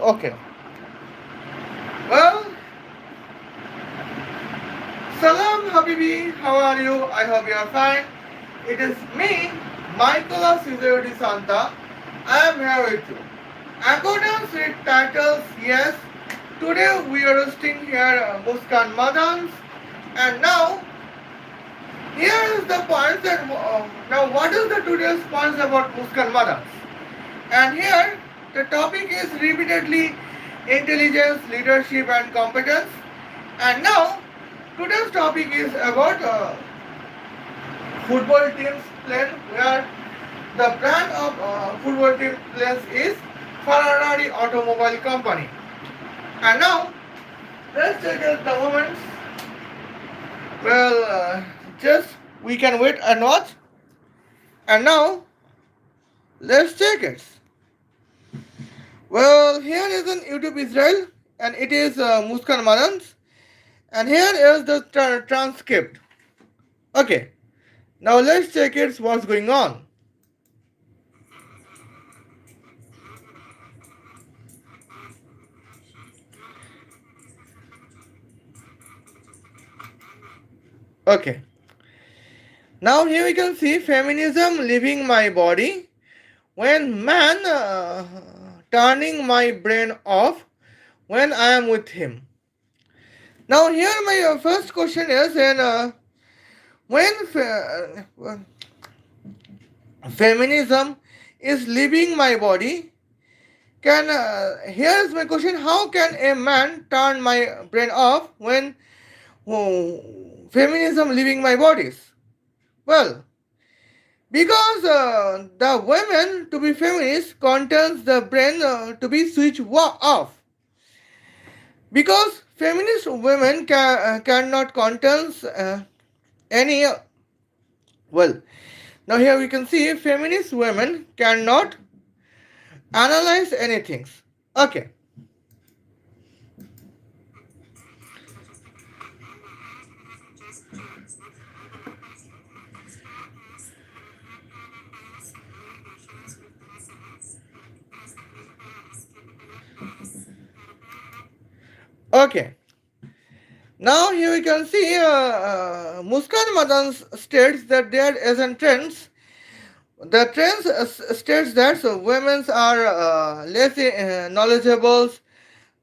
Okay. Well, Salam Habibi, how are you? I hope you are fine. It is me, Michaela Santa. I am here with you. According with titles, yes. Today we are roasting here Muskan Madans. And now, here is the point that now what is the today's points about Muskan Madans? And here the topic is repeatedly intelligence, leadership, and competence. And now today's topic is about football team's plane, where the brand of football team planes is Ferrari Automobile Company. And now let's check out the moments. Well, just we can wait and watch. And now let's check it. Well, here is an YouTube Israel, and it is Muskan Madans, and here is the transcript. Okay, now let's check it. What's going on? Okay, now here we can see feminism leaving my body when man turning my brain off when I am with him. Now here my first question is, and when feminism is leaving my body, can here's my question: how can a man turn my brain off when feminism leaving my bodies? Well, because the women to be feminist contains the brain to be switched off. Because feminist women cannot contain any. Well, now here we can see feminist women cannot analyze anything. Okay. Okay. Now here we can see Muskan Madan states that there is a trends. The trends states that women are less knowledgeable,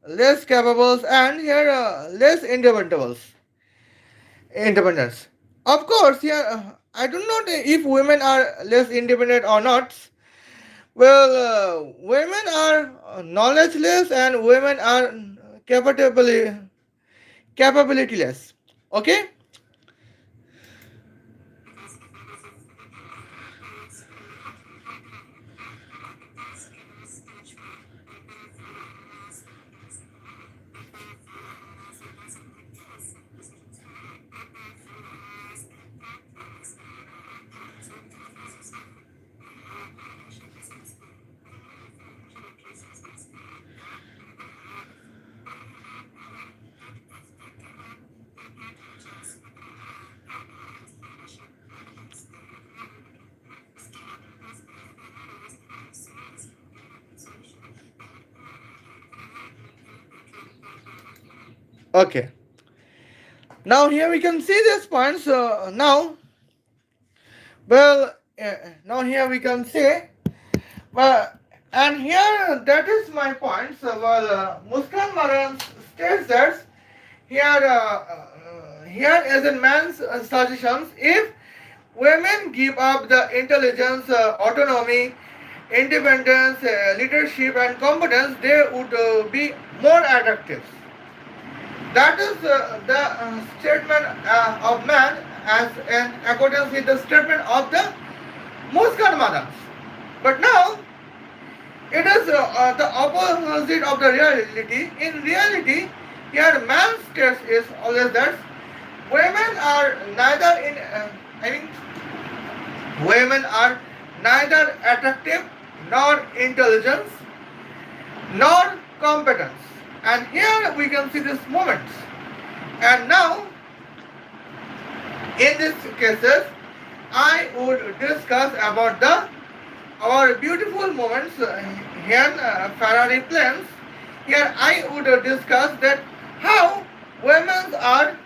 less capable, and here less independence. Of course, here I don't know if women are less independent or not. Well, women are knowledgeless and women are capabilityless. Okay. Okay. Now here we can see this point. So now, well, now here we can say, well, and here that is my point. So Muskan Maran states that here is a man's suggestions. If women give up the intelligence, autonomy, independence, leadership, and competence, they would be more attractive. That is the statement of man as in accordance with the statement of the Muskan Madans. But now it is the opposite of the reality. In reality, here man's case is always that women are neither in I mean women are neither attractive nor intelligence nor competence. And here we can see this moments. And now, in these cases, I would discuss about our beautiful moments here Ferrari planes. Here I would discuss that how women are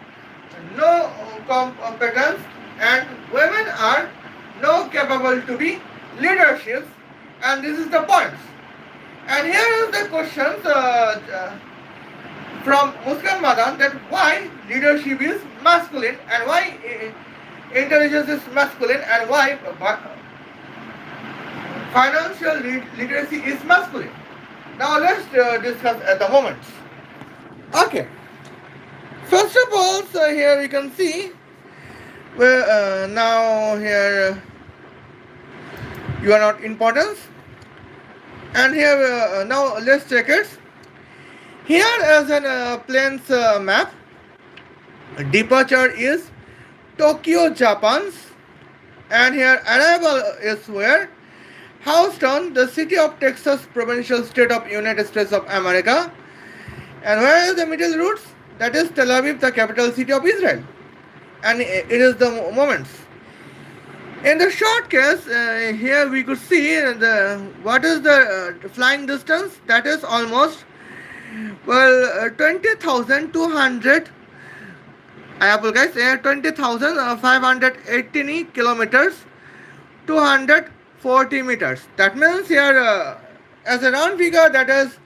no competence and women are no capable to be leaderships, and this is the points. And here is the questions from Muskan Madaan, that why leadership is masculine and why intelligence is masculine and why financial literacy is masculine. Now let's discuss at the moment. Okay. First of all, so here we can see where now here you are not importance, and here now let's check it. Here as an plane's map, departure is Tokyo, Japan, and here arrival is where Houston, the city of Texas, provincial state of United States of America, and where is the middle routes? That is Tel Aviv, the capital city of Israel, and it is the moments. In the short case, here we could see what is the flying distance. That is almost 20,200. I apple guys, 20,518 kilometers, 240 meters. That means here as a round figure, that is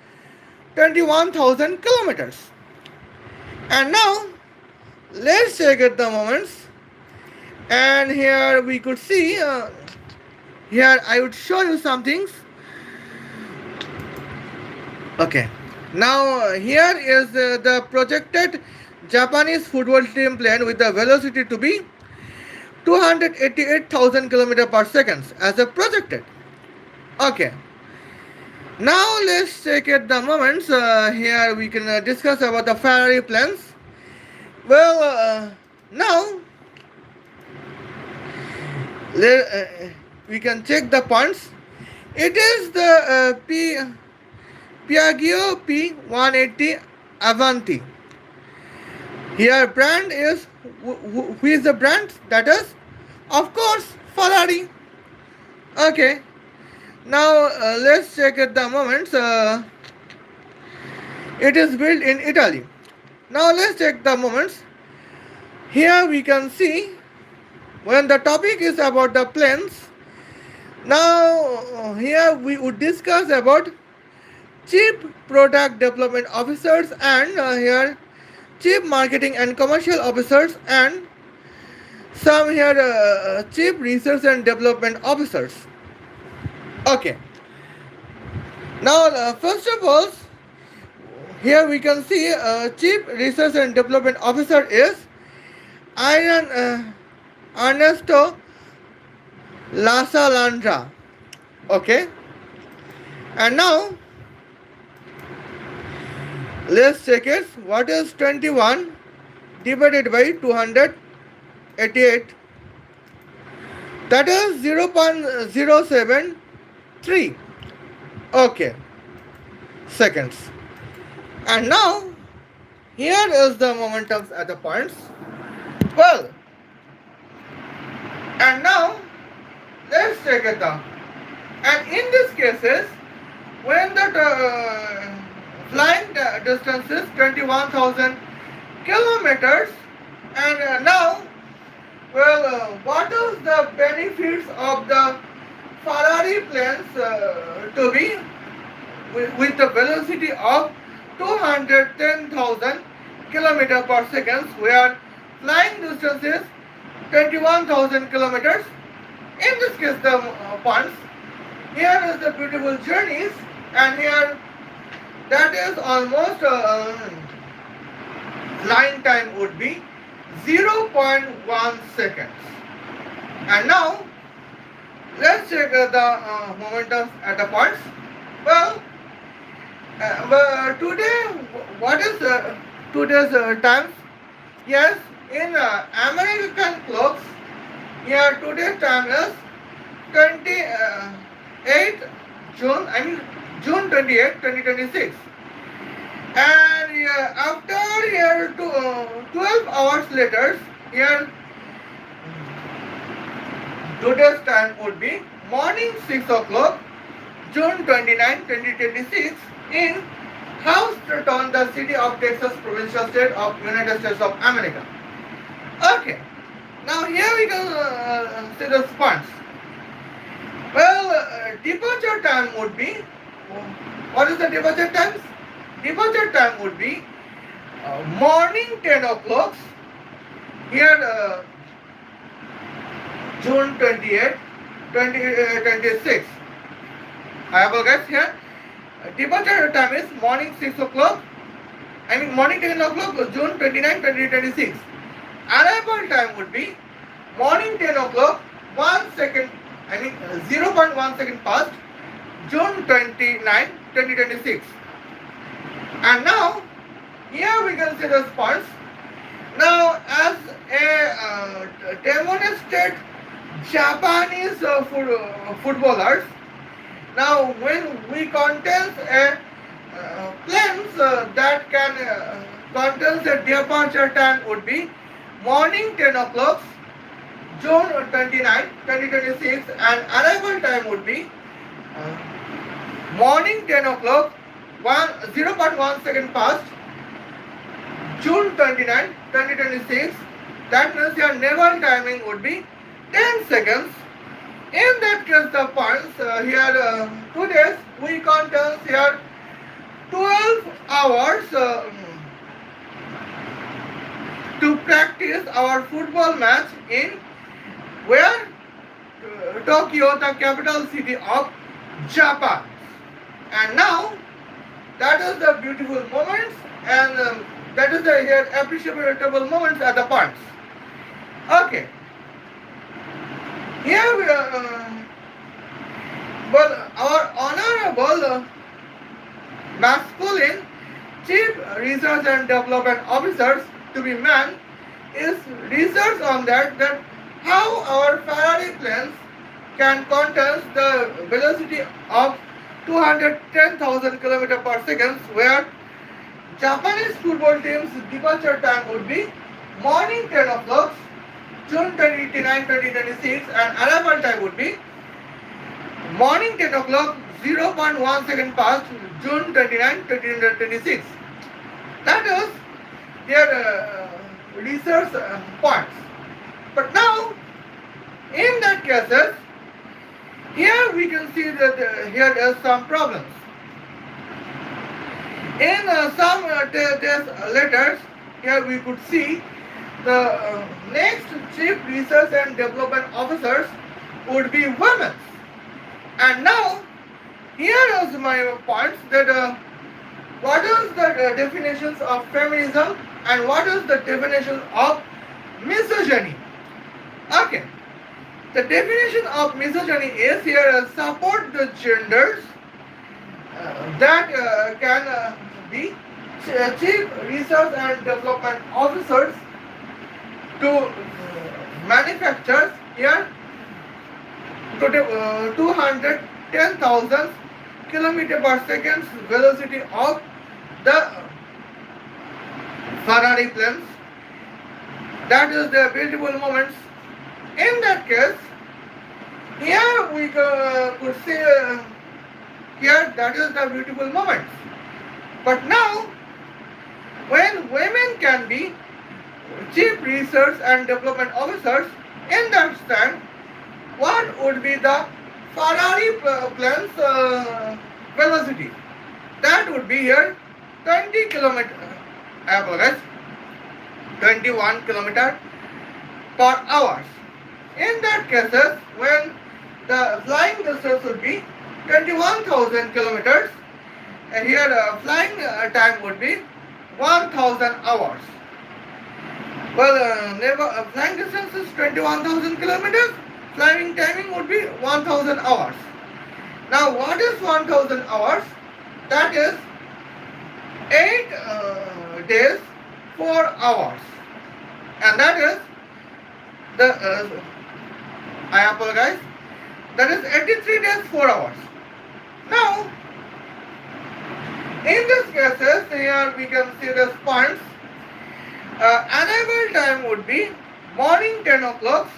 21,000 kilometers. And now let's check at the moments. And here we could see, here I would show you some things. Okay, now here is the projected Japanese football team plane with the velocity to be 288,000 km per second as a projected. Okay, now let's check at the moments. Here we can discuss about the Ferrari planes. Well, now we can check the points. It is the Piaggio P180 Avanti. Here brand is, who is the brand? That is, of course, Ferrari. Okay. Now let's check at the moments. It is built in Italy. Now let's check the moments. Here we can see when the topic is about the planes. Now here we would discuss about chief product development officers and here chief marketing and commercial officers and some here chief research and development officers. Okay. Now first of all, here we can see chief research and development officer is Ernesto Lasalandra. Okay. And now let's check it. What is 21 divided by 288? That is 0.073. Okay. Seconds. And now here is the momentum at the points. Well, and now let's check it out. And in these cases, when the flying distance is 21,000 kilometers, and now, well, what is the benefits of the Ferrari planes to be with the velocity of 210,000 kilometers per second, where flying distance is 21,000 kilometers. In this case, the points. Here is the beautiful journeys, and here that is almost flying time would be 0.1 seconds. And now let's check the momentum at the points. Well, today, what is today's time? Yes, in American clocks, here today's time is 28 June. June 28, 2026. And after here 12 hours later, here today's time would be morning 6 o'clock, June 29, 2026 in Houston, the city of Texas, provincial state of United States of America. Okay, now here we can see the spots. Well, departure time would be, what is the departure times? Departure time would be morning 10 o'clock, here June 28, 2026. I have guys here. Departure time is morning 6 o'clock, morning 10 o'clock, June 29, 2026. Arrival time would be morning 10 o'clock, 1 second, 0.1 second past, June 29, 2026. And now, here we can see the spots. Now, as a demonstrated Japanese footballers, now when we contest a planes that can contest the departure time would be morning 10 o'clock, June 29, 2026, and arrival time would be morning 10 o'clock, 0.1 second past, June 29, 2026. That means your naval timing would be 10 seconds. In that case, the points here 2 days we contest here 12 hours to practice our football match in where? Tokyo, the capital city of Japan. And now that is the beautiful moments, and that is the here appreciable moments at the points. Okay. Here we are, well, our honorable masculine chief research and development officers to be man is research on that how our Ferrari planes can contest the velocity of 210,000 km per second, where Japanese football team's departure time would be morning 10 o'clock, June 29, 2026, and arrival time would be morning 10 o'clock, 0.1 second past, June 29, 2026. That is their research points. But now, in that cases, here we can see that here are some problems. In some test letters, here we could see the next chief research and development officers would be women. And now, here is my points that what is the definitions of feminism and what is the definition of misogyny. Okay, the definition of misogyny is here support the genders that can be chief research and development officers to manufacture here 210,000 km per second velocity of the Ferrari planes. That is the beautiful moments. In that case, here we could see here that is the beautiful moments. But now, when women can be chief research and development officers, in that stand, what would be the Ferrari plane's velocity? That would be here 20 kilometer, I apologize, 21 kilometer per hour. In that cases, when the flying distance would be 21,000 kilometers, and here flying time would be 1,000 hours. Well, flying distance is 21,000 kilometers, flying timing would be 1,000 hours. Now, what is 1,000 hours? That is 8 days, 4 hours. And that is the, I apologize, that is 83 days, 4 hours. Now, in this cases, here we can see the points. Arrival time would be morning 10 o'clock.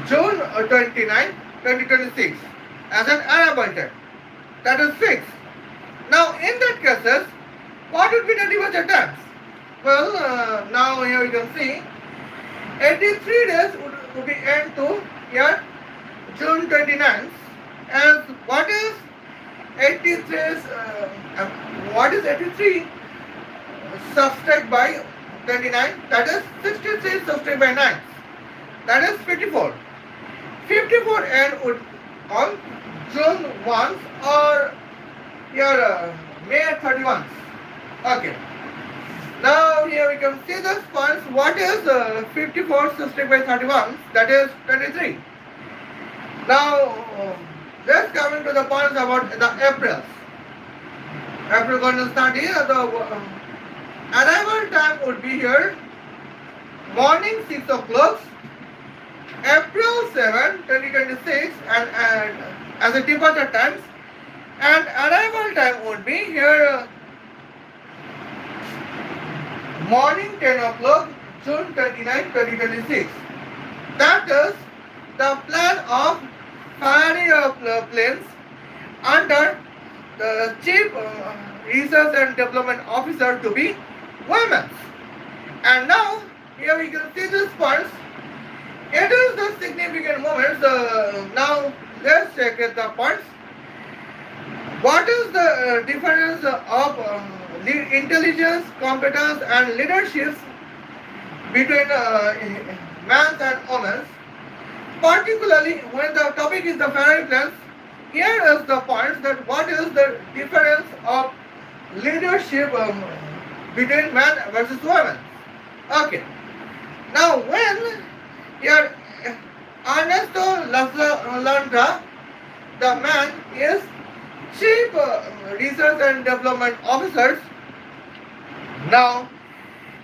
June 29, 2026 as an arrival time. That is fixed. Now, in that cases, what would be the departure times? Well, now here you can see 83 days would be end to year June 29th. And what is 83? What is 83 subtract by 29? That is 63 subtract by 9. That is 54. 54 end would on June 1 or your May 31. Okay. Now here we can see the points. What is 54 subtract by 31? That is 23. Now let's come into the points about the Aprils. April going to start here. The arrival time would be here morning 6 o'clock. April 7, 2026 and as a departure times, and arrival time would be here morning 10 o'clock June 29, 2026. That is the plan of Ferrari planes under the Chief Research and Development Officer to be women. And now here we can see these points. It is the significant moments. Now let's check the points. What is the difference of intelligence, competence and leadership between men and women? Particularly when the topic is the Ferrari plans, here is the points that what is the difference of leadership between men versus women. Okay. Now when here Ernesto Landra, the man is Chief Research and Development Officer. Now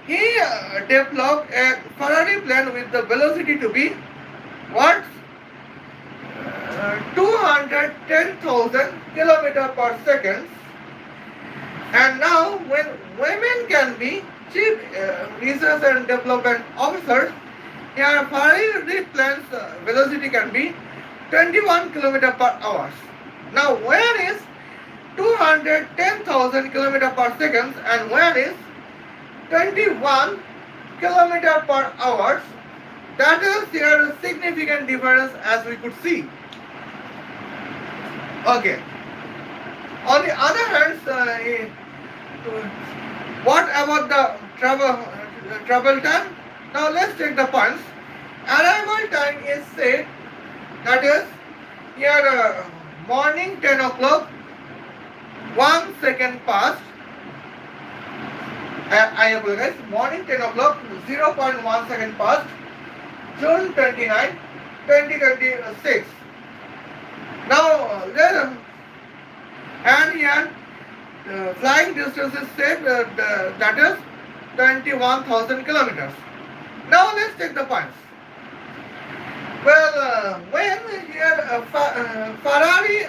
he developed a Ferrari plane with the velocity to be what? 210,000 km per second. And now when women can be Chief Research and Development Officers, here Ferrari plane's velocity can be 21 km per hour. Now where is 210,000 km per second and where is 21 km per hour? That is here a significant difference as we could see. Okay. On the other hand, what about the travel time? Now let's take the points. Arrival time is said, that is here morning 10 o'clock, 1 second past. I apologize. Morning 10 o'clock, 0.1 second past, June 29, 2026. Now and here flying distance is said that is 21,000 kilometers. Now let's take the points. Well, when here Ferrari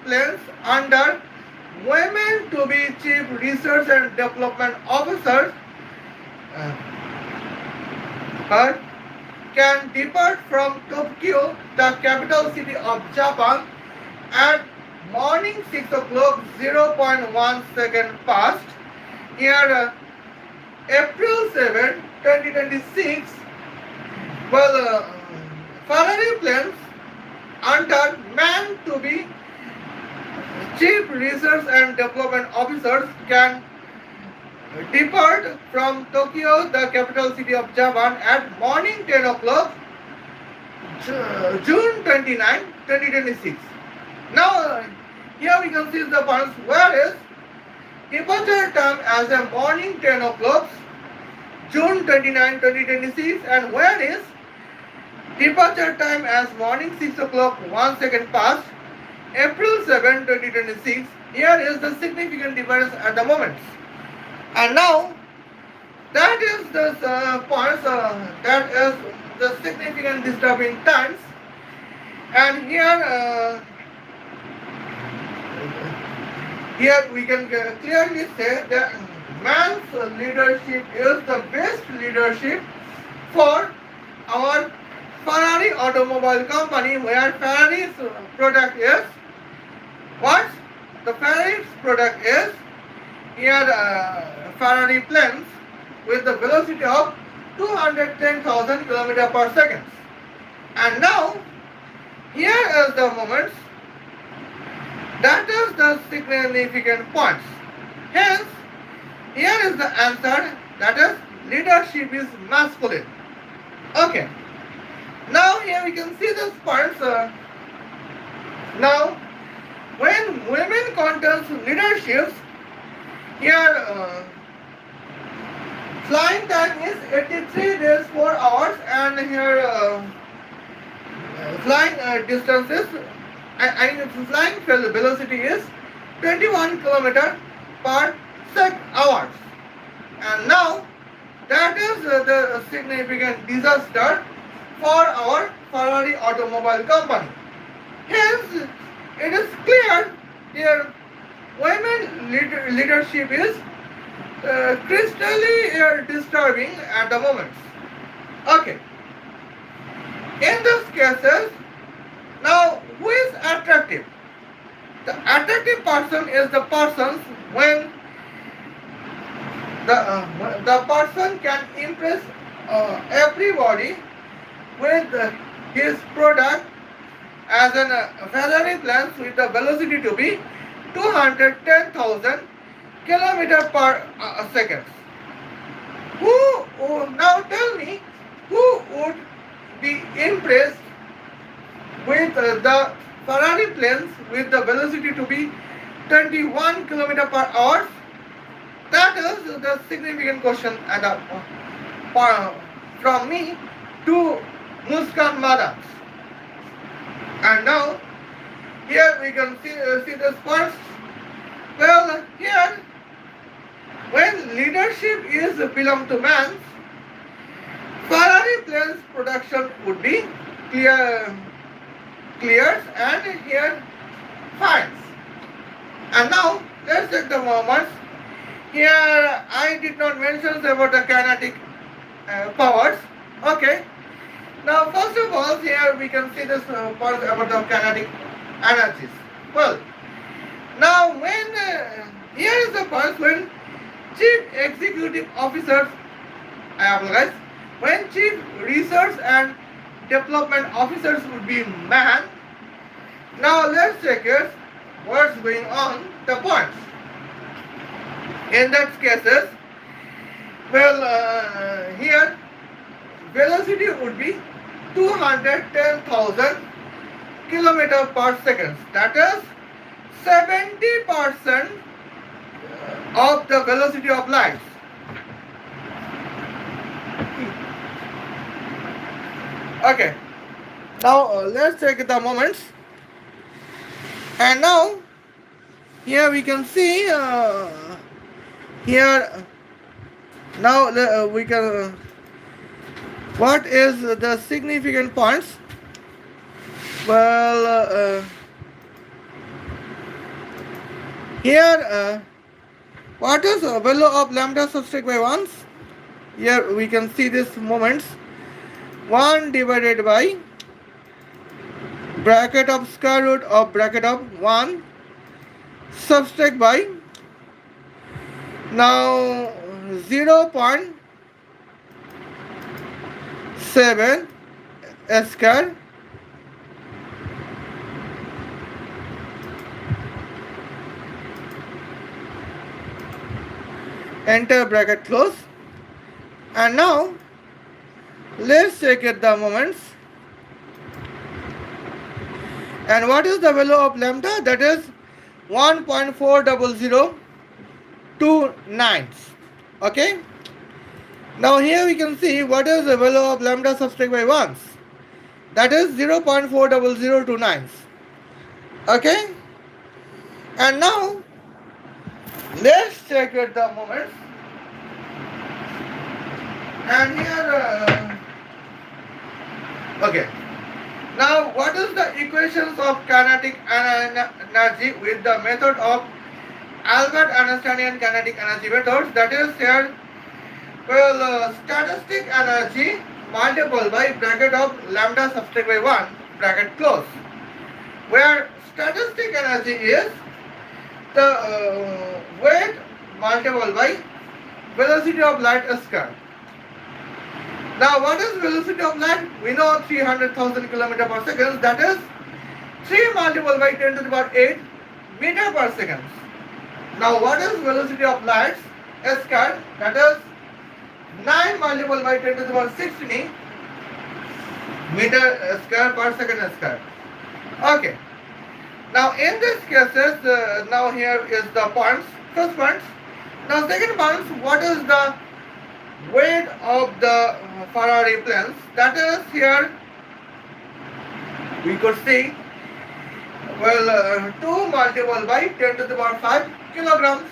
planes under women to be Chief Research and Development Officers can depart from Tokyo, the capital city of Japan, at morning 6 o'clock, 0.1 second past, here April 7, 2026. Well, Ferrari planes under man to be Chief Research and Development Officers can depart from Tokyo, the capital city of Japan, at morning 10 o'clock, June 29, 2026. Now, here we can see the points. Where is departure time as a morning 10 o'clock, June 29, 2026, and where is departure time as morning 6 o'clock, 1 second past, April 7, 2026. Here is the significant difference at the moment. And now, that is the points, that is the significant disturbing times. And here we can clearly say that man's leadership is the best leadership for our Ferrari automobile company, where Ferrari's product is what? The Ferrari's product is here Ferrari planes with the velocity of 210,000 km per second. And now here is the moments, that is the significant points. Hence, here is the answer, that is leadership is masculine. Okay. Now here we can see this points. Now, when women contest leaderships, here flying time is 83 days 4 hours, and here flying distances, I mean flying velocity is 21 km per hours. And now that is the significant disaster for our Ferrari automobile company. Hence, it is clear here women leadership is crystally disturbing at the moment. Okay. In these cases, now who is attractive? The attractive person is the person when the person can impress everybody with his product, as an Ferrari plans with the velocity to be 210,000 km per second. Now tell me, who would be impressed with the Ferrari planes with the velocity to be 21 km per hour? That is the significant question from me to Muskan Madaan. And now here we can see this first. Well, here when leadership is belong to man, Ferrari planes production would be clears and here finds. And now let's take the moments. Here I did not mention about the kinetic powers. Okay. Now first of all, here we can see this part about the kinetic energies. Well, now when here is the part when chief executive officers, I apologize, when chief research and development officers would be man. Now let's check it, what's going on the points. In that cases, well here velocity would be 210,000 km per second. That is 70% of the velocity of light. Okay. Now let's check the moments. And now here we can see here now we can what is the significant points. Well, here what is value of lambda subtract by 1? Here we can see this moments. 1 divided by bracket of square root of bracket of 1 subtract by now 0.7 square enter bracket close. And now let's check it the moments. And what is the value of lambda? That is 1.40029. Okay. Now here we can see what is the value of lambda subtract by 1. That is 0.40029. Okay. And now let's check it the moments. And here okay. Now what is the equations of kinetic energy with the method of Albert Einsteinian kinetic energy methods? That is here, well, static energy multiple by bracket of lambda subtract by 1 bracket close, where statistic energy is the weight multiple by velocity of light square. Now what is velocity of light? We know 300,000 km per second, that is 3 multiple by 10 to the power 8 meter per second. Now what is velocity of light square? That is 9 multiple by 10 to the power 16 meter square per second square. Okay. Now in this cases, now here is the points, first points. Now second points, what is the weight of the Ferrari planes? That is here we could see, well, 2 multiple by 10 to the power 5 kilograms.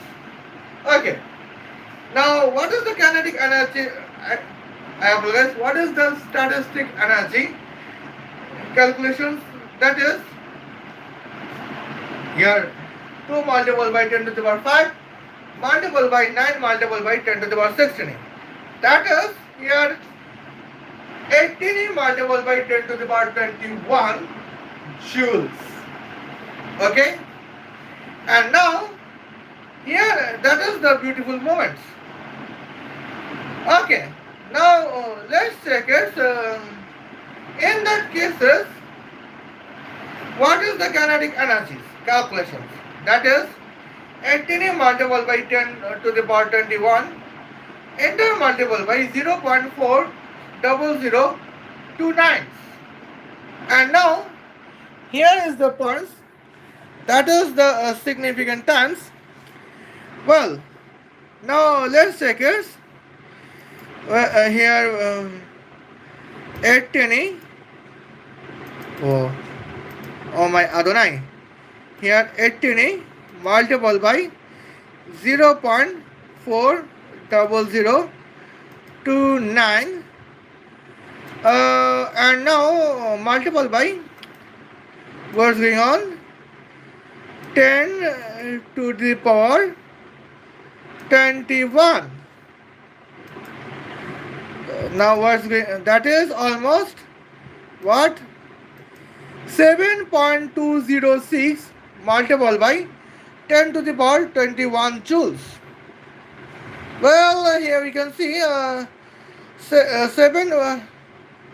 Okay. Now what is the kinetic energy? I apologize. What is the statistic energy calculations? That is here 2 multiple by 10 to the power 5 multiple by 9 multiple by 10 to the power 16. That is here 18 multiple by 10 to the power 21 joules. Okay. And now here that is the beautiful moments. Okay. Now let's check it. In that cases, what is the kinetic energies calculations? That is 18 multiple by 10 to the power 21 enter multiple by 0.40029. And now here is the points, that is the significant times. Well, now let's check it. Here 18 oh my Adonai, here 18 multiple by 0.40029 and now multiple by what's going on 10 to the power 21. Now what's going, that is almost what 7.206 multiple by 10 to the power 21 joules. Well, here we can see 7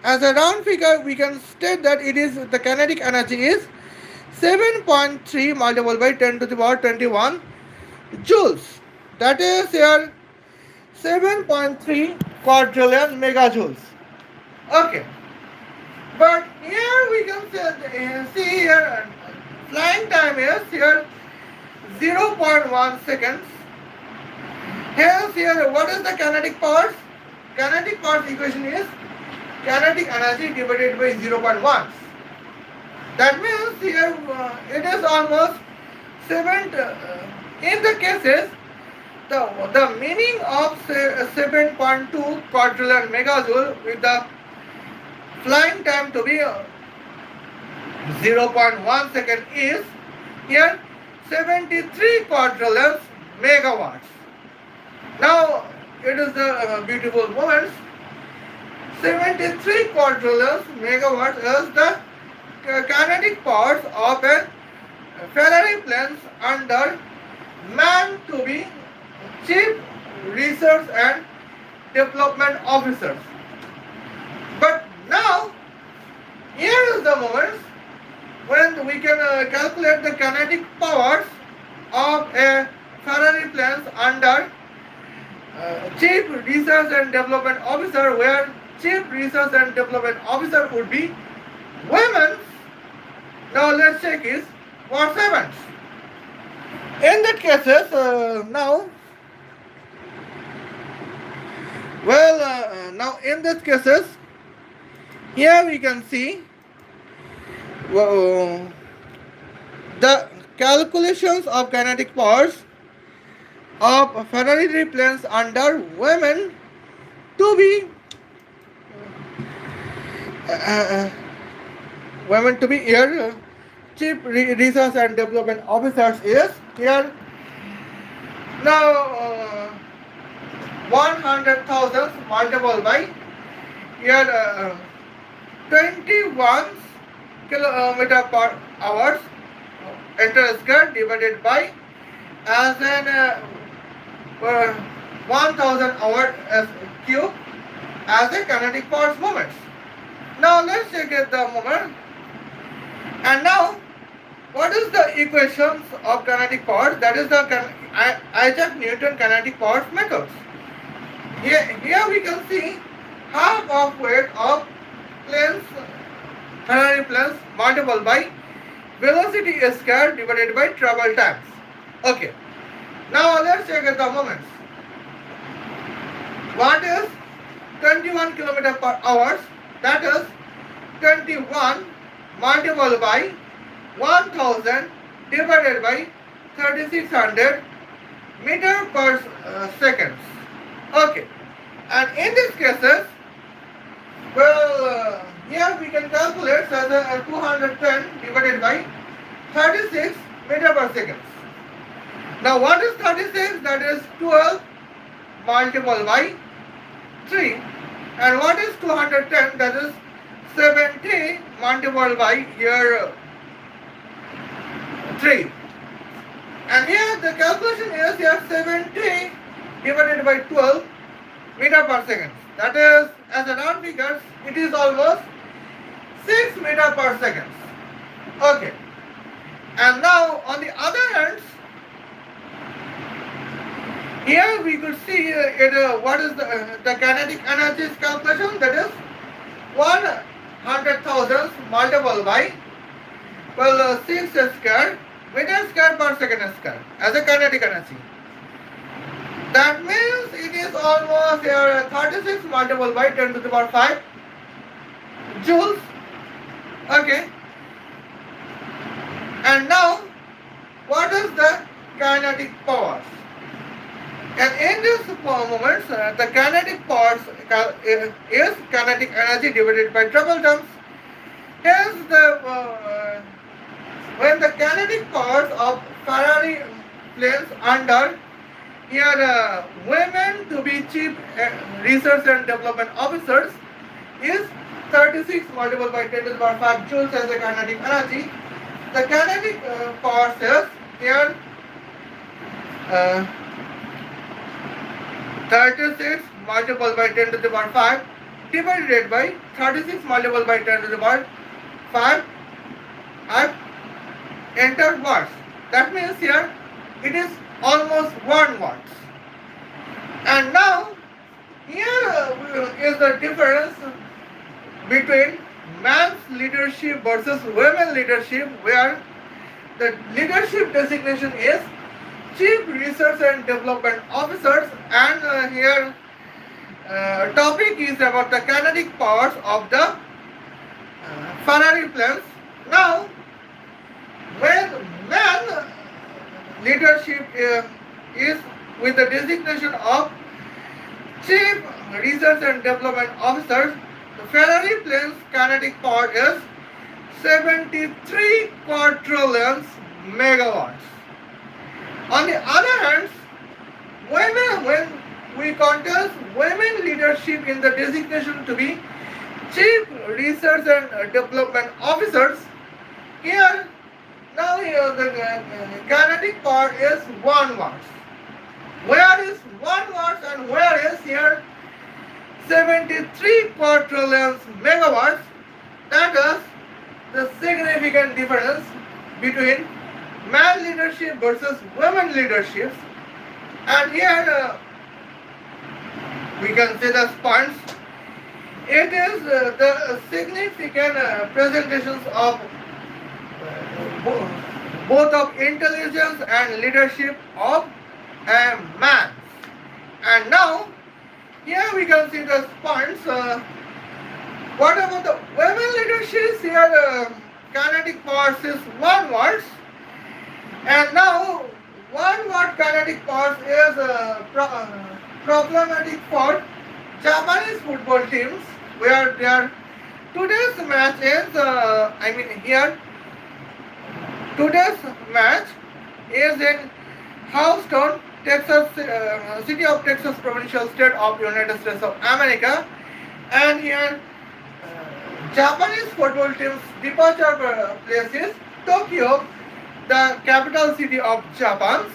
as a round figure. We can state that it is the kinetic energy is 7.3 multiple by 10 to the power 21 joules. That is here 7.3 quadrillion megajoules. Okay. But here we can see here flying time is here 0.1 seconds. Hence here what is the kinetic powers? Kinetic powers equation is kinetic energy divided by 0.1. That means here it is almost 7. In the cases, the meaning of 7.2 quadrillion megajoule with the flying time to be 0.1 second is here 73 quadrillion megawatts. Now it is the beautiful moments. 73 quadrillion megawatts is the kinetic powers of a Ferrari planes under man to be chief research and development officers. But now here is the moment when we can calculate the kinetic powers of a Ferrari planes under chief research and development officer, where chief research and development officer would be women. Now let's check is what happens. In that cases, now now in that cases, here we can see the calculations of kinetic powers of Ferrari planes under women to be here chief research and development officers is here now 100,000 multiple by here 21 kilometer per hours enter square divided by as an 1000 hour as cube as a kinetic force moments. Now let's check the moment. And now, what is the equations of kinetic force? That is the Isaac Newton kinetic force methods. Here we can see half of weight of planes, Ferrari planes multiplied by velocity square divided by travel times. Okay. Now let's check the moments. What is 21 km per hour? That is 21 multiplied by 1000 divided by 3600 meter per seconds. Okay. And in these cases, well, here we can calculate as a 210 divided by 36 meter per second. Now what is 36? That is 12 multiplied by 3. And what is 210? That is 70 multiplied by here 3. And here the calculation is here 70 divided by 12 meter per second. That is, as a round figure, it is almost 6 meter per second. Okay. And now on the other hand, here we could see what is the kinetic energy calculation. That is 100,000 multiplied by 6 square meter square per second square as a kinetic energy. That means it is almost 36 multiplied by 10 to the power 5 joules. Okay. And now, what is the kinetic powers? And in this moments, the kinetic powers is kinetic energy divided by travel terms. Hence, when the kinetic powers of Ferrari planes under here women to be chief research and development officers is 36 multiplied by 10 to the power 5 joules as a kinetic energy. The kinetic powers is here 36 multiplied by 10 to the power 5 divided by 36 multiplied by 10 to the power 5 I've entered watts. That means here it is almost 1 watt. And now here is the difference between man's leadership versus women leadership, where the leadership designation is Chief Research and Development Officers, and here topic is about the kinetic powers of the Ferrari planes. Now, when man leadership is with the designation of Chief Research and Development Officers, the Ferrari plane's kinetic power is 73 quadrillions megawatts. On the other hand, when we contest women leadership in the designation to be Chief Research and Development Officers, here now here the kinetic power is 1 watt. Where is 1 watt and where is here 73 quadrillions megawatts? That is the significant difference between man leadership versus women leadership. And here we can see the points. It is the significant presentations of both of intelligence and leadership of a man. And now here we can see the points. What about the women leadership? Here the kinetic powers is 1 watt. And now 1 watt kinetic powers is problematic for Japanese football teams, where their today's match is today's match is in Houston, Texas, city of Texas, provincial state of United States of America, And here, Japanese football team's departure place is Tokyo, the capital city of Japan.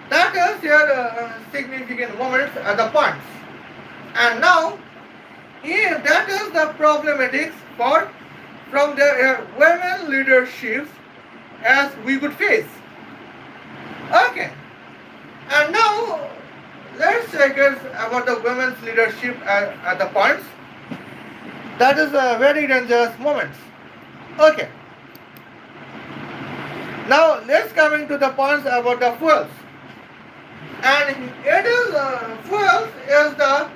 That is here significant moments at the points. And now, here that is the problematics for from the women leaderships as we could face. Okay, and now let's check about the women's leadership at the points. That is a very dangerous moment. Okay, now let's coming to the points about the fuels. And it is fuels is the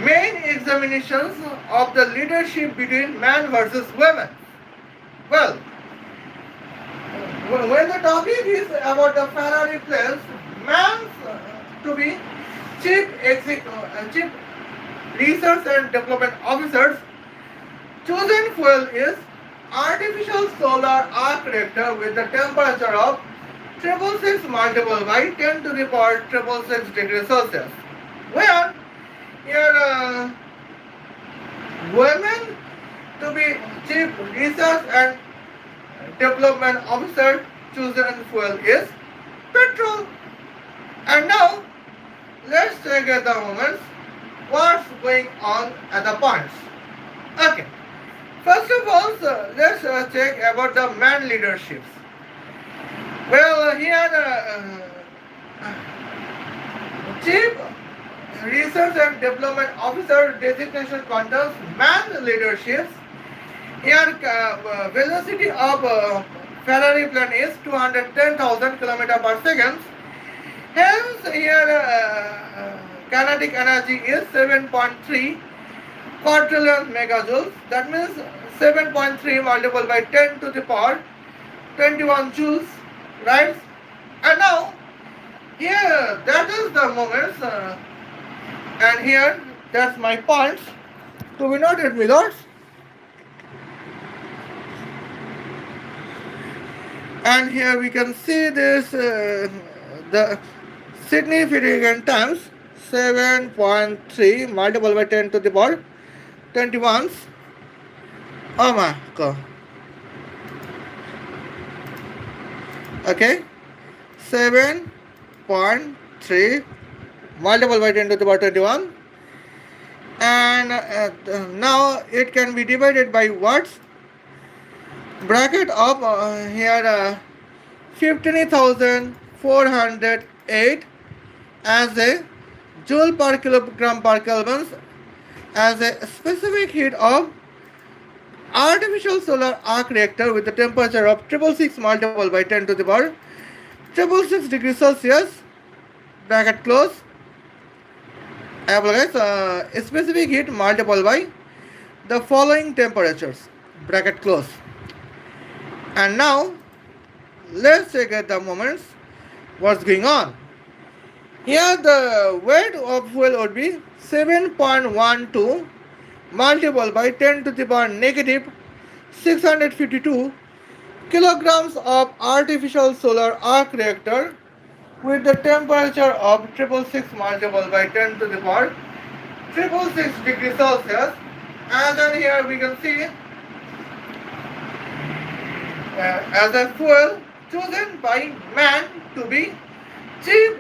main examinations of the leadership between man versus women. Well, when the topic is about the Ferrari planes, man to be chief research and development officers, chosen fuel is artificial solar arc reactor with the temperature of 666 multiplied by 10 to the power 666 degrees Celsius. Where here women to be chief research and development officer chosen fuel is petrol. And now let's check at the moments what's going on at the points. Okay, first of all, let's check about the man leaderships. Well, here chief research and development officer designation contains man leaderships. Here velocity of Ferrari plane is 210,000 km per second. Hence here kinetic energy is 7.3 quadrillion megajoules. That means 7.3 multiplied by 10 to the power 21 joules, right? And now here that is the moments and here that's my points to be noted, my lords. And here we can see this the significant times 7.3 multiplied by 10 to the power 21. Oh my god. Okay, 7.3 multiplied by 10 to the power 21, and now it can be divided by watts. Bracket of here 15,408 as a joule per kilogram per Kelvin as a specific heat of artificial solar arc reactor with the temperature of 666 multiplied by 10 to the power 666 degrees Celsius, bracket close. Guys, specific heat multiplied by the following temperatures, bracket close. And now let's check at the moments what's going on. Here the weight of fuel would be 7.12 multiplied by 10 to the power negative 652 kilograms of artificial solar arc reactor with the temperature of 666 multiplied by 10 to the power 666 degrees Celsius. And then here we can see as a fuel chosen by man to be chief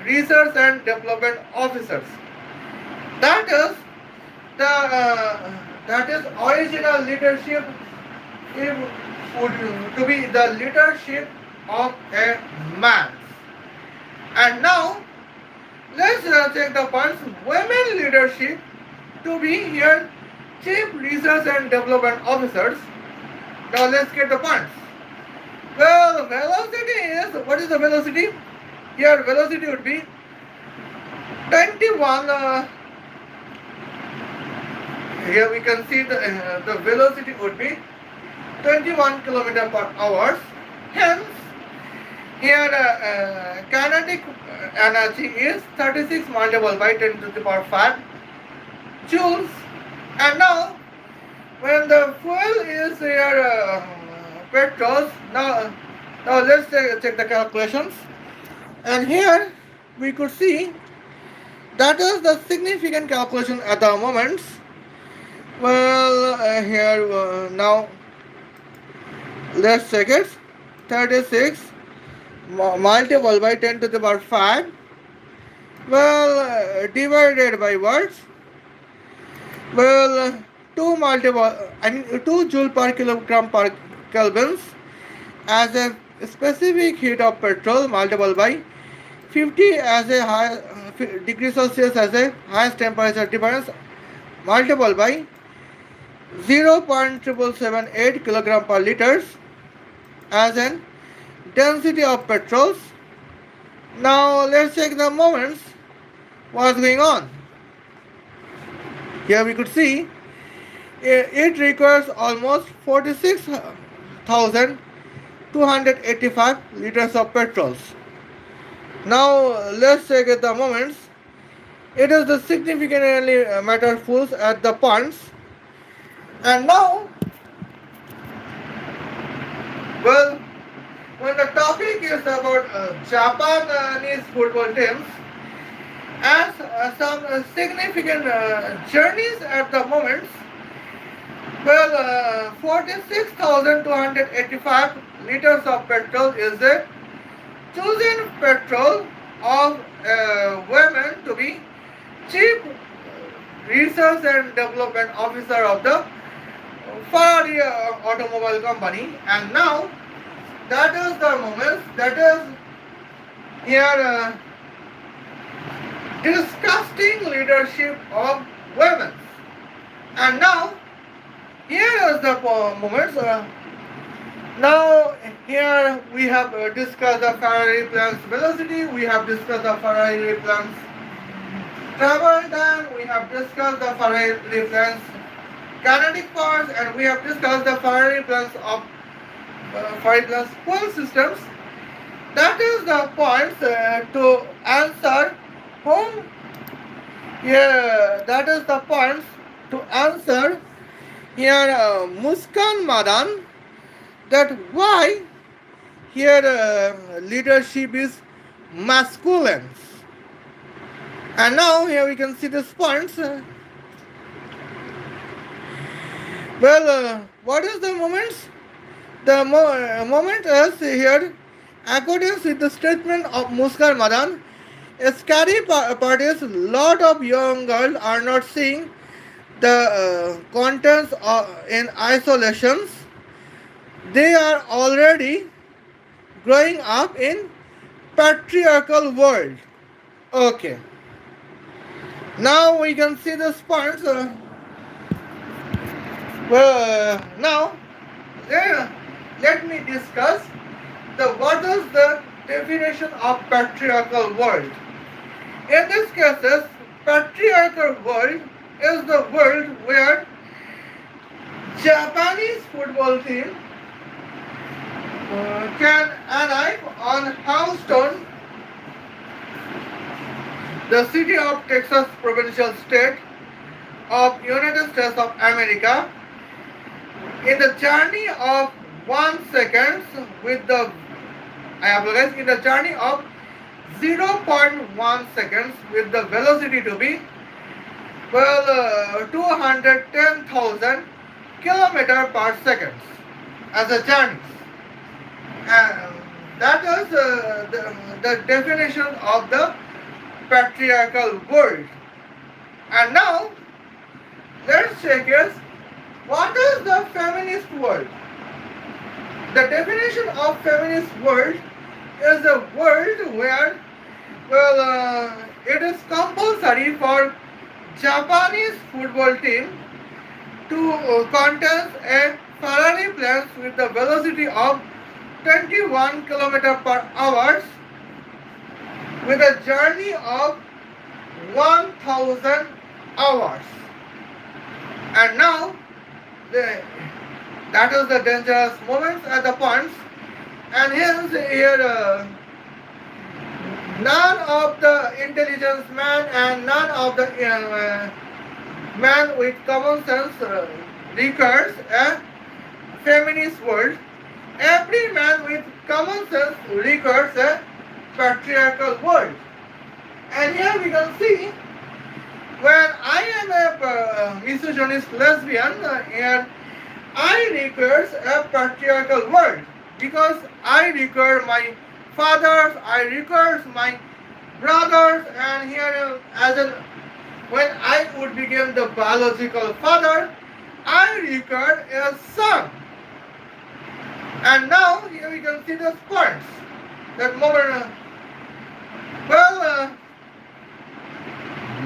research and development officers. That is original leadership would to be the leadership of a man. And now let's check the points. Women leadership to be here chief research and development officers. Now let's get the points. Well, velocity is, what is the velocity? Here velocity would be 21. Here we can see the velocity would be 21 km per hour. Hence, here kinetic energy is 36 multiplied by 10 to the power 5 joules. And now when the fuel is here petrol, now let's check the calculations. And here we could see That is the significant calculation at the moment. Well, here now let's check it. 36 multiplied by 10 to the power 5. Well, divided by what? Well, 2 joule per kilogram per kelvins as a specific heat of petrol multiplied by 50 as a high degree Celsius as a highest temperature difference multiplied by 0.7778 kilogram per liters as an density of petrols. Now let's check the moments. What's going on? Here we could see it requires almost 46,285 liters of petrols. Now let's check at the moments. It is the significantly matter fools at the points. And now, well, when the topic is about Japanese football teams, as some significant journeys at the moment, well, 46,285 liters of petrol is the chosen petrol of women to be chief research and development officer of the Ferrari automobile company. And now that is the moment, that is here disgusting leadership of women. And now here is the moment. Now here we have discussed the Ferrari plan's velocity, we have discussed the Ferrari plan's travel time, we have discussed the Ferrari plan's kinetic powers, and we have discussed the Ferrari plans of Ferrari plans fuel systems. That is the points to answer whom. Yeah, that is the points to answer here Muskan Madaan, that why here leadership is masculine. And now here we can see this points. Well, what is the moments? The moment is here, according with the statement of Muskan Madaan, a scary part is lot of young girls are not seeing the contents in isolations. They are already growing up in patriarchal world. Okay. Now we can see the points. Now let me discuss what is the definition of patriarchal world. In this case, patriarchal world is the world where Japanese football team can arrive on Houston, the city of Texas provincial state of United States of America, in the journey of 1 second with the in the journey of 0.1 seconds with the velocity to be 210,000 kilometer per second as a journey. And that is the definition of the patriarchal world. And now let's check is what is the feminist world. The definition of feminist world is a world where it is compulsory for Japanese football team to contest a Ferrari plane with the velocity of 21 km per hour with a journey of 1000 hours. And now that is the dangerous moments at the points, and hence here none of the intelligence man and none of the man with common sense requires a feminist world. Every man with common sense requires a patriarchal world. And here we can see When I am a misogynist lesbian, and I requires a patriarchal world because I require my fathers, I requires my brothers, and here as an when I would become the biological father, I require a son. And now here we can see the points. That moment,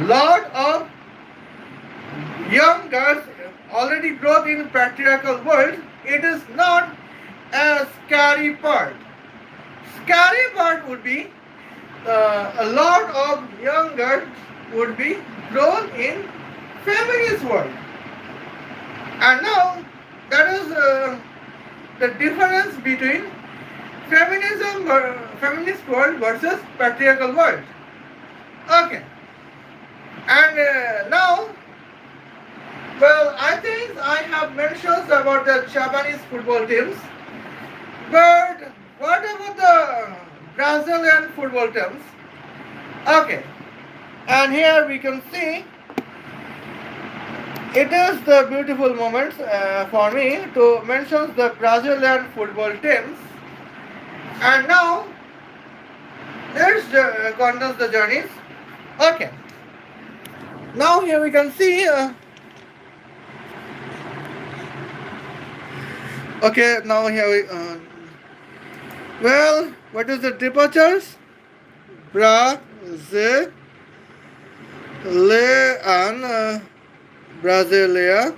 lot of young girls already growth in patriarchal world. It is not a scary part. Scary part would be a lot of young girls would be grown in feminist world. And now that is the difference between feminist world versus patriarchal world. Okay. And now, I think I have mentioned about the Japanese football teams. But what about the Brazilian football teams? Okay. And here we can see it is the beautiful moments for me to mention the Brazilian football teams. And now let's condense the journeys. Okay. Now here we can see. Okay. Now here we. What is the departures? Brazilian. Brasilia.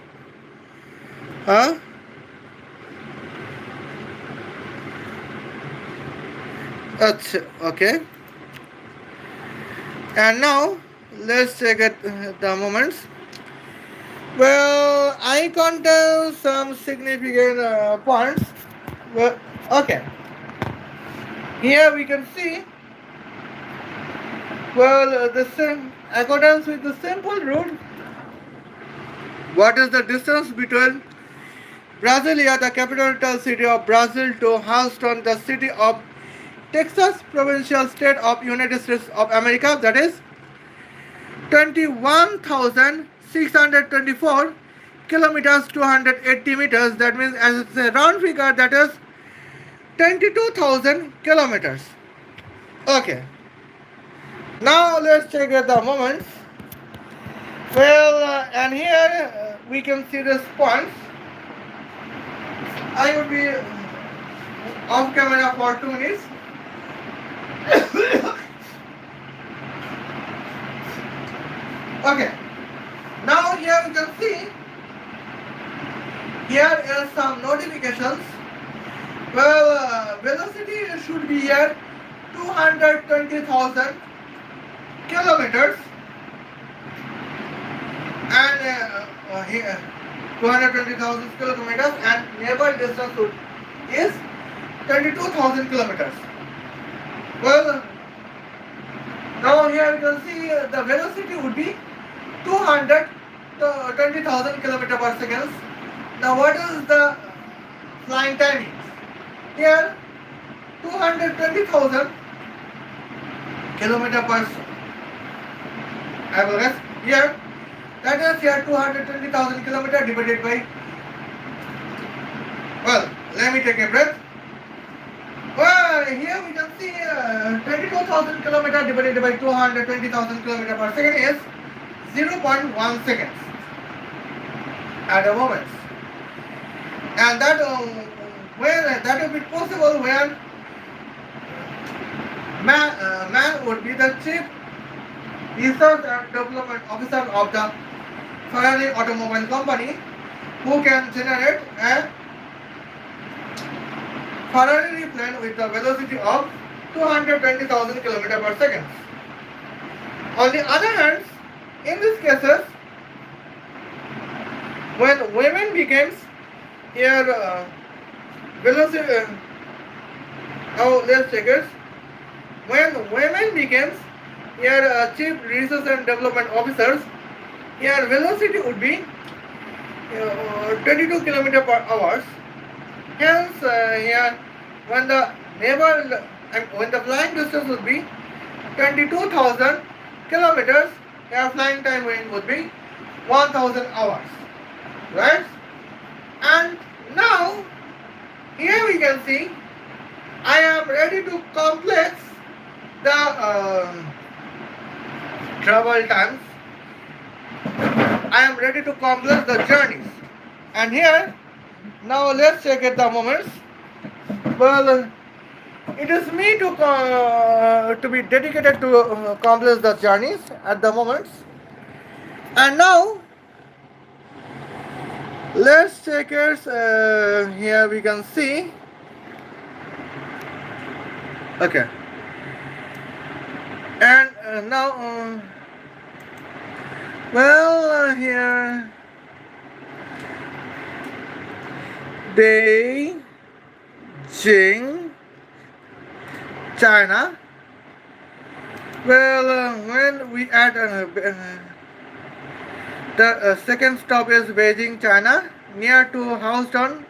Huh? Okay. And now let's check it, the moments. I contain some significant points. Okay. Here we can see. The same accordance with the simple rule. What is the distance between Brasilia, the capital city of Brazil, to Houston, the city of Texas, provincial state of United States of America? That is 21,624 kilometers, 280 meters. That means, as it's a round figure, that is 22,000 kilometers. Okay. Now let's check out the moments. And here we can see the points. I will be off camera for 2 minutes. Okay. Now here we can see. Here are some notifications. Velocity should be here 220,000 kilometers. And here 220,000 kilometers, and neighbor distance is 22,000 kilometers. Now here you can see the velocity would be 220,000 kilometers per second. Now what is the flying timing? Here 220,000 kilometers per second. I will guess here. That is here 220,000 kilometers divided by. Let me take a breath. Here we can see 22,000 kilometers divided by 220,000 kilometers per second is 0.1 seconds at a moment. And that that will be possible when man would be the chief research and development officer of the Ferrari automobile company, who can generate a Ferrari plane with the velocity of 220,000 kilometers per second. On the other hand, in these cases, when women becomes here velocity, let's check it. When women becomes here chief research and development officers, here velocity would be 22 kilometers per hour. Hence, here when the flying distance would be 22,000 kilometers, Here flying time would be 1000 hours. Right? And now here we can see I am ready to complex the travel times. I am ready to complex the journeys. And here, now let's check at the moments. Well, it is me to be dedicated to complex the journeys at the moments. And now, let's check it. Here we can see. Okay. And now, here Beijing, China. Well, when we add the second stop is Beijing, China, near to Houston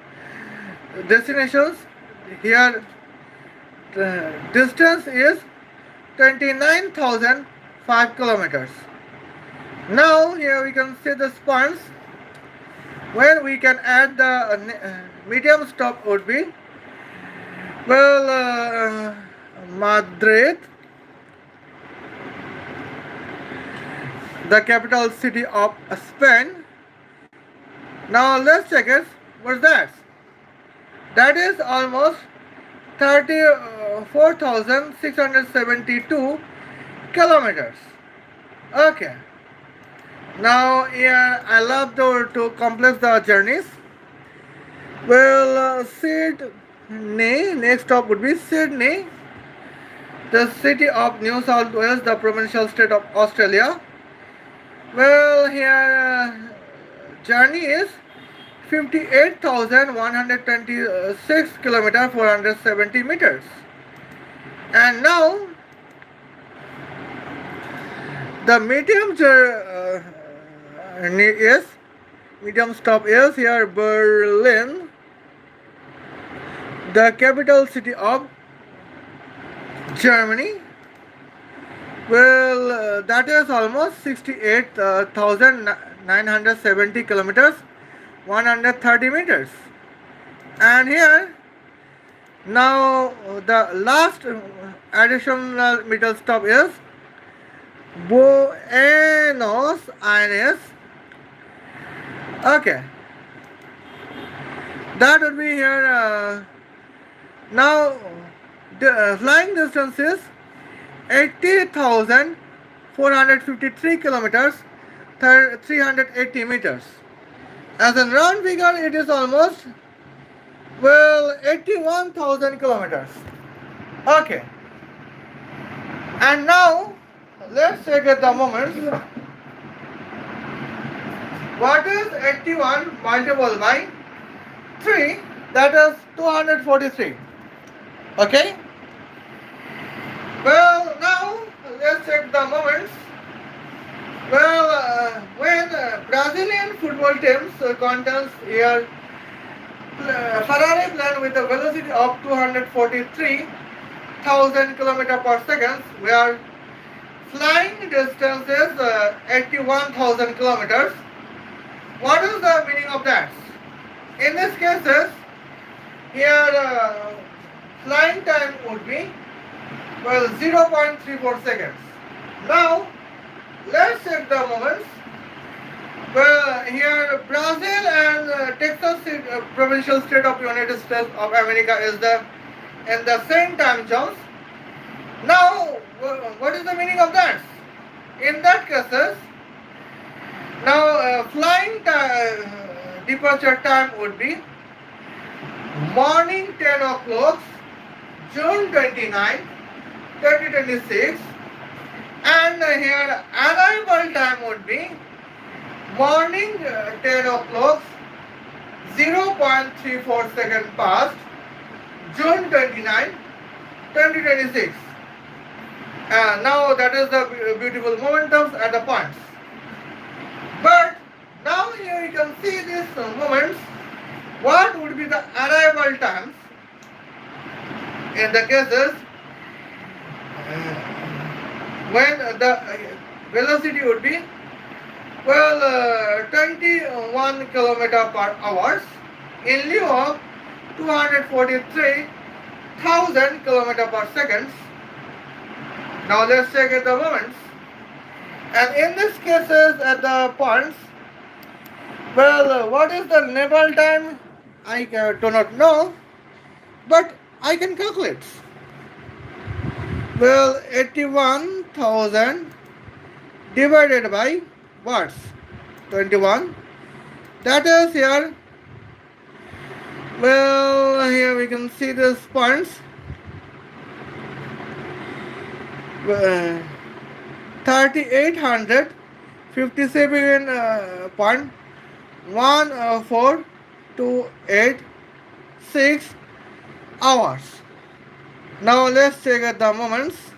destinations. Here, the distance is 29,005 kilometers. Now here we can see the points where we can add the medium stop would be Madrid, the capital city of Spain. Now let's check it. What's that? That is almost 34,672 kilometers. Okay. Now here I love to complex the journeys. Well, Sydney. Next stop would be Sydney, the city of New South Wales, the provincial state of Australia. Well, here journey is 58,126 kilometers, 470 meters. And now the medium stop is here Berlin, the capital city of Germany. Well, that is almost 68,970 kilometers, 130 meters. And here, now the last additional middle stop is Buenos Aires. Okay. That would be here. Now, the flying distance is 80,453 kilometers, 380 meters. As a round figure, it is almost 81,000 kilometers. Okay. And now let's check at the moments. What is 81 multiplied by 3? That is 243. Okay. Well, now let's check the moments. Well, when Brazilian football teams contains here Ferrari plane with a velocity of 243,000 kilometers per second, where flying distance is 81,000 kilometers. What is the meaning of that? In this case, here flying time would be 0.34 seconds. Now let's check the moments. Well, here Brazil and Texas provincial state of United States of America is in the same time zones. Now, what is the meaning of that? In that cases, now flying departure time would be morning 10 o'clock, June 29, 2026, and here arrival time would be morning 10 o'clock, 0.34 seconds past, June 29, 2026. Now that is the beautiful momentums and the points. But now here you can see these moments. What would be the arrival times in the cases when velocity would be, well, 21 kilometer per hour in lieu of 243,000 kilometer per second. Now let's check at the moments. And in this cases at the points, well, what is the naval time? I do not know, but I can calculate. Well, 81,000 divided by watts, 21. That is here. Well, here we can see these points. 3857.14286 hours. Now let's check at the moments.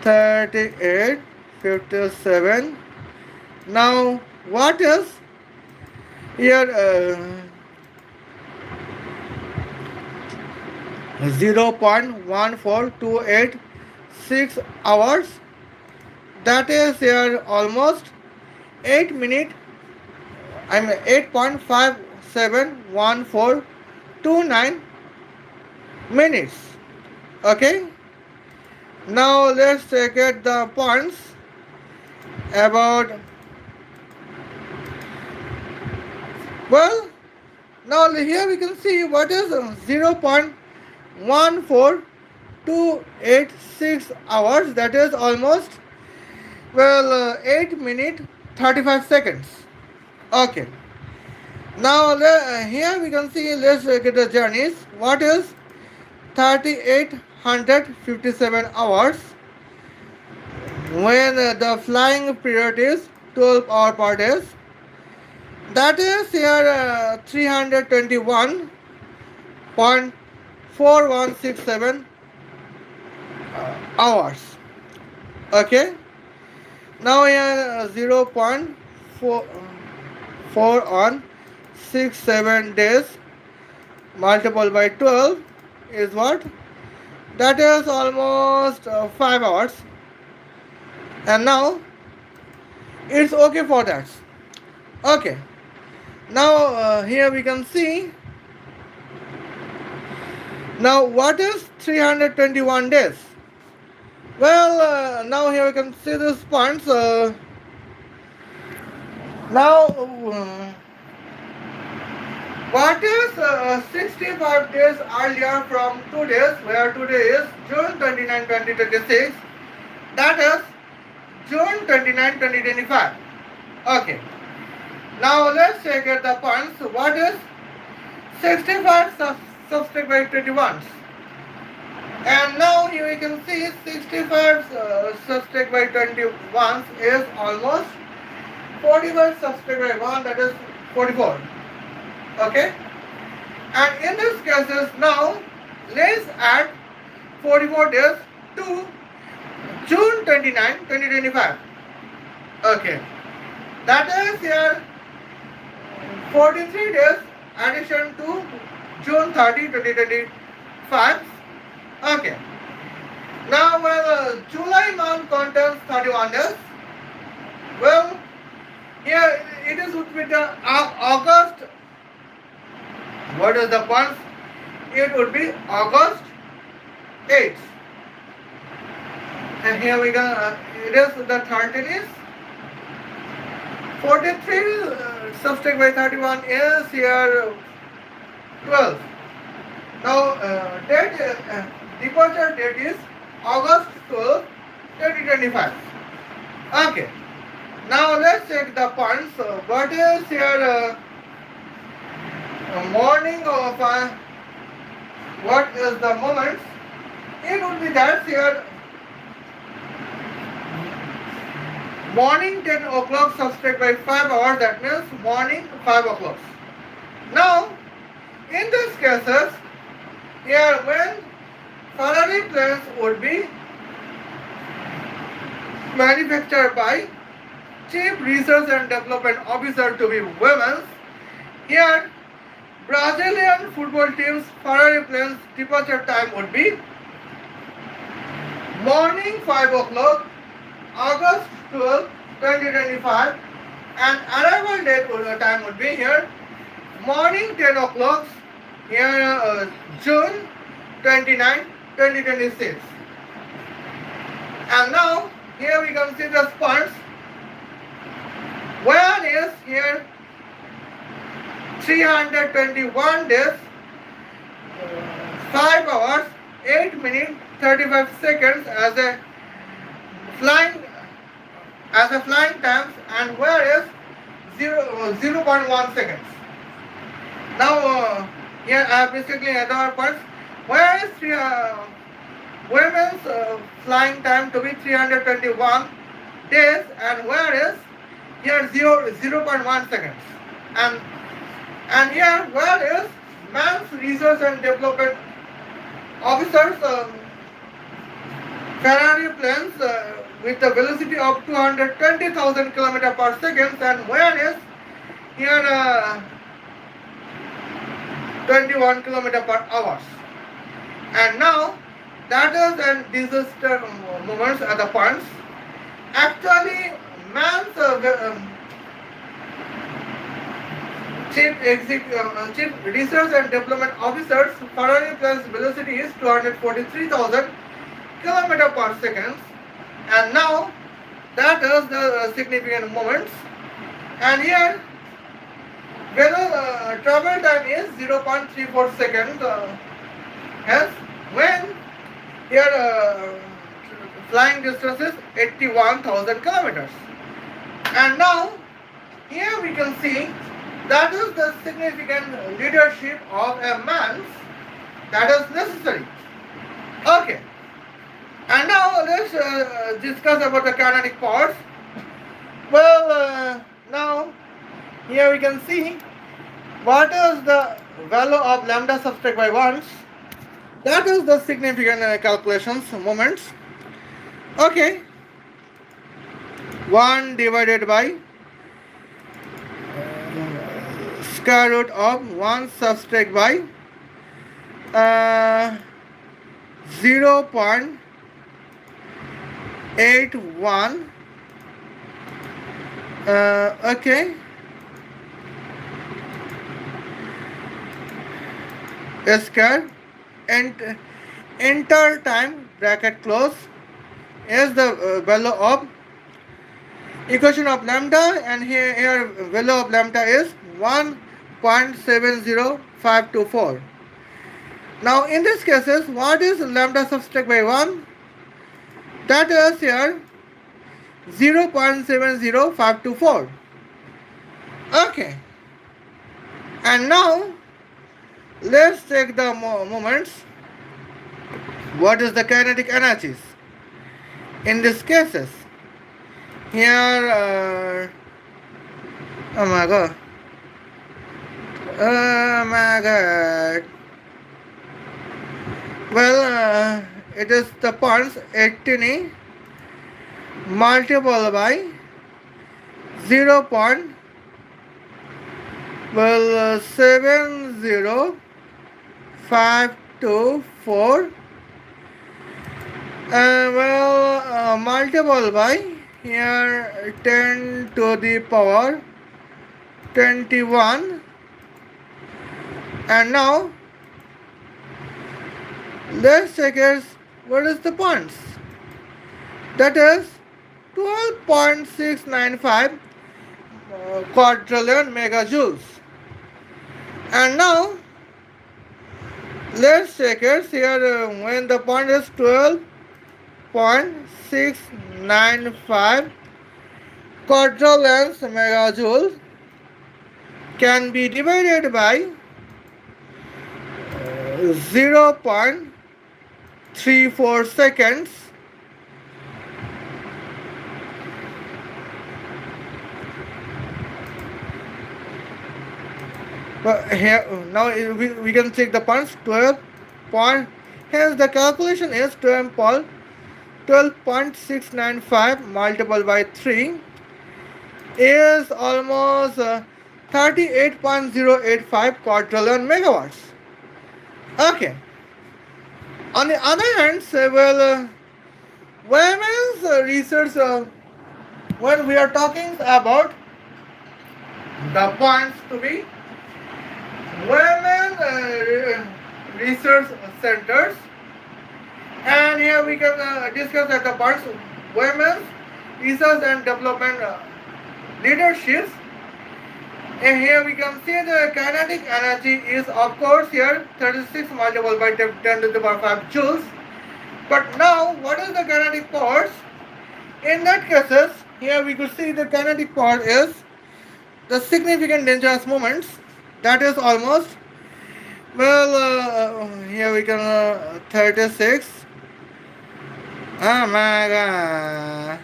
3857. Now what is here? 0.14286 hours. That is here almost 8 minutes. I mean 8.571429 minutes. Okay. Now let's check at the points about. Well, now here we can see what is 0.14286 hours. That is almost, well, 8 minutes 35 seconds. Okay. Now here we can see, let's get the journeys. What is 3857 hours when the flying period is 12 hours per day? That is here 321.4167 hours. Okay. Now here 0.4 on 67 days multiplied by 12 is what? That is almost 5 hours. And now it's okay for that. Okay. Now here we can see. Now what is 321 days? Well, now here we can see this points. Now what is 65 days earlier from 2 days, where today is June 29, 2026. That is June 29, 2025. Okay. Now let's check at the points. What is 65 subtract by 21? And now here we can see 65 subtract by 21 is almost 45 subtract by 1, that is 44. Okay. And in this cases now let's add 44 days to June 29, 2025. Okay. That is here 43 days addition to June 30, 2025. Okay. Now, well, July month contains 31 days. Well, here it is would be the August. What is the month? It would be August 8th. And here we go. It is the 13th is 43 subtract by 31 is here 12. Now departure date is August 12, 2025. Okay. Now let's check the points. What is here morning of what is the moment? It would be that here morning 10 o'clock subtract by 5 hours, that means morning 5 o'clock. Now, in these cases, here when Ferrari planes would be manufactured by Chief Research and Development Officer to be women, here Brazilian football team's Ferrari planes departure time would be morning 5 o'clock, August 12, 2025, and arrival date time would be here morning 10 o'clock here June 29, 2026. And now here we can see the sponge. Where is here 321 days, 5 hours, 8 minutes, 35 seconds as a flying times, and where is 0.1 seconds. Now here I have basically other parts. Where is women's flying time to be 321 days, and where is here 0.1 seconds, and here where is man's research and development officers Ferrari planes with the velocity of 220,000 km per second, and where is here 21 km per hour. And now that is and disaster moments are the points. Actually, man's chief research and development officers Ferrari plane's velocity is 243,000 km per second, and now that is the significant moments. And here travel time is 0.34 seconds. Hence, when here flying distance is 81,000 kilometers. And now here we can see that is the significant leadership of a man that is necessary. Okay. And now let's discuss about the kinetic powers. Well, now here we can see what is the value of lambda subtract by 1. That is the significant calculations moments. Okay. 1 divided by square root of 1 subtract by 0.81 okay, square, and enter time bracket close is the value of equation of lambda, and here value of lambda is 1.70524. Now in this cases, what is lambda subtract by 1? That is here 0.70524. Okay. And now let's take the moments. What is the kinetic energies? In these cases, here, oh my god. Oh my god. Well, it is the points 18 multiplied by 0. Well, 70524. Multiple by here 10 to the power 21. And now let's check what is the points. That is 12.695 quadrillion megajoules. And now let's check here when the point is 12.695 quadrillion megajoules can be divided by 0.34 seconds. But here now we can check the points 12 point. Hence the calculation is 12.695 multiplied by 3 is almost 38.085 quadrillion megawatts. Okay. On the other hand, several women's research when we are talking about the points to be women research centers, and here we can discuss at the points women's research and development leaderships. And here we can see the kinetic energy is of course here 36 multiplied by 10 to the power 5 joules. But now what is the kinetic force? In that cases, here we could see the kinetic power is the significant dangerous moments, that is almost, here we can 36. Oh my god.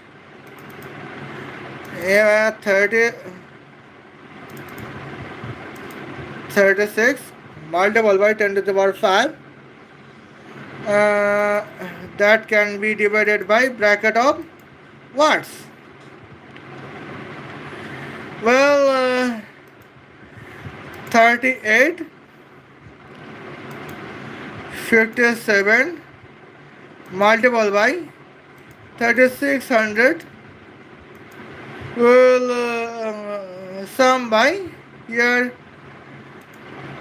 Yeah, 36 multiplied by 10 to the power 5. That can be divided by bracket of watts. Well, 38, 57 multiplied by 3600 will sum by here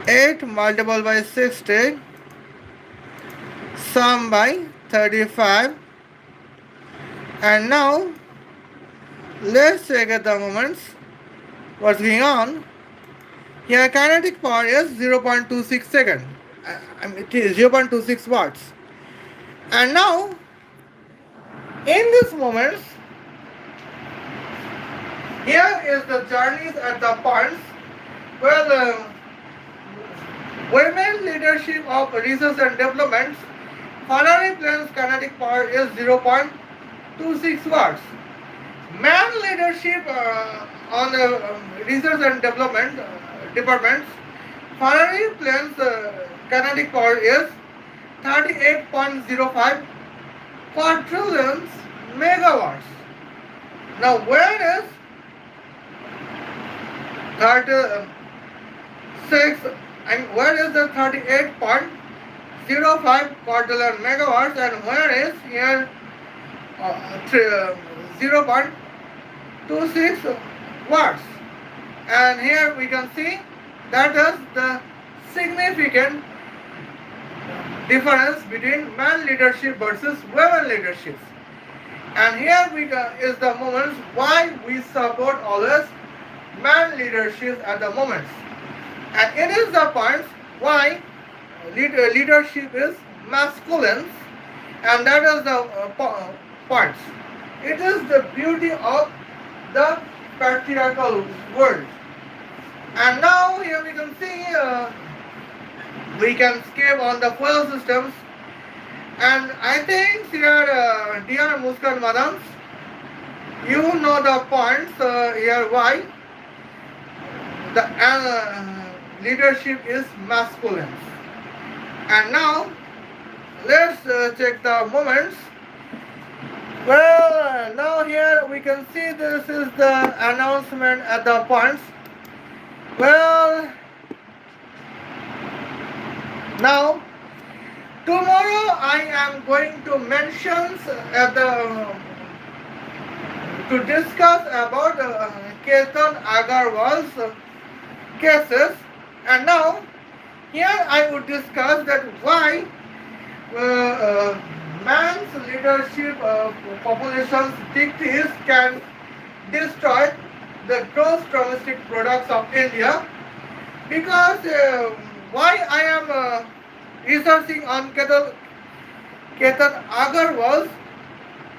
8 multiplied by 60 sum by 35. And now let's check at the moments what's going on. Here kinetic power is 0.26 second. It is 0.26 watts. And now in this moments, here is the journeys at the points. Women leadership of research and development. Ferrari plane's kinetic power is 0.26 watts. Man leadership on research and development departments. Ferrari plane's kinetic power is 38.05 quadrillions megawatts. Now where is 36 and where is the 38.05 quadrillion megawatts, and where is here 0.26 watts? And here we can see that is the significant difference between man leadership versus women leadership. And here is the moments why we support always man leadership at the moments. And it is the points why leadership is masculine, and that is the points. It is the beauty of the patriarchal world. And now here we can see we can skip on the fuel systems, and I think here dear Muskan Madans, you know the points here why the leadership is masculine. And now let's check the moments. Well, now here we can see this is the announcement at the points. Well, now tomorrow I am going to mention at the to discuss about Ketan Agarwal's cases. And now here I would discuss that why man's leadership population's decrease can destroy the gross domestic products of India. Because why I am researching on Ketan Agarwal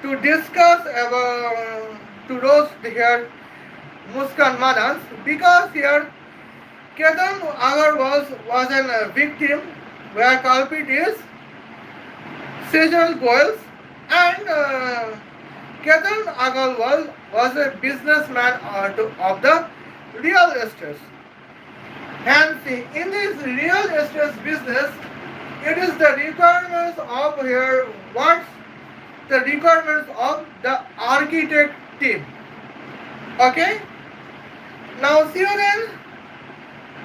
to discuss about to roast here Muskan Madans, because here Ketan Agarwal was a victim where culprit is seasonal goals, and Ketan Agarwal was a businessman of the real estate. And see, in this real estate business, it is the requirements of here what's the requirements of the architect team. Okay? Now see you then.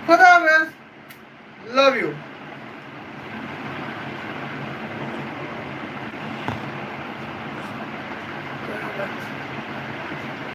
Khuda Hafiz. Love you.